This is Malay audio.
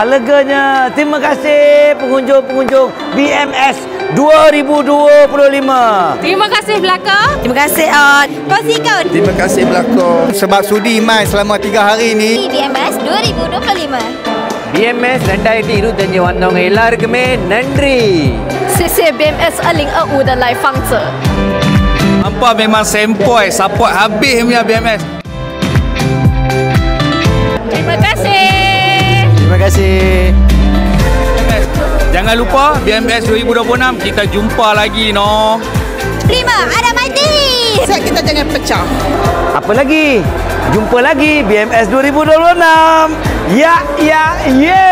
Leganya. Terima kasih pengunjung-pengunjung BMS 2025. Terima kasih belakang. Terima kasih On. Kongsikun. Terima kasih belakang sebab sudi main selama 3 hari ni. BMS 2025. BMS 2025 வந்தவங்க எல்லாருக்குமே நன்றி. 谢谢 BMS 2025的来访者。 Hampa memang sempoi, support habis punya BMS. Terima kasih. Terima kasih. Jangan lupa BMS 2026 kita jumpa lagi no. 5 ada Maiti. Kita jangan pecah. Apa lagi? Jumpa lagi BMS 2026. Ya, ya, ye.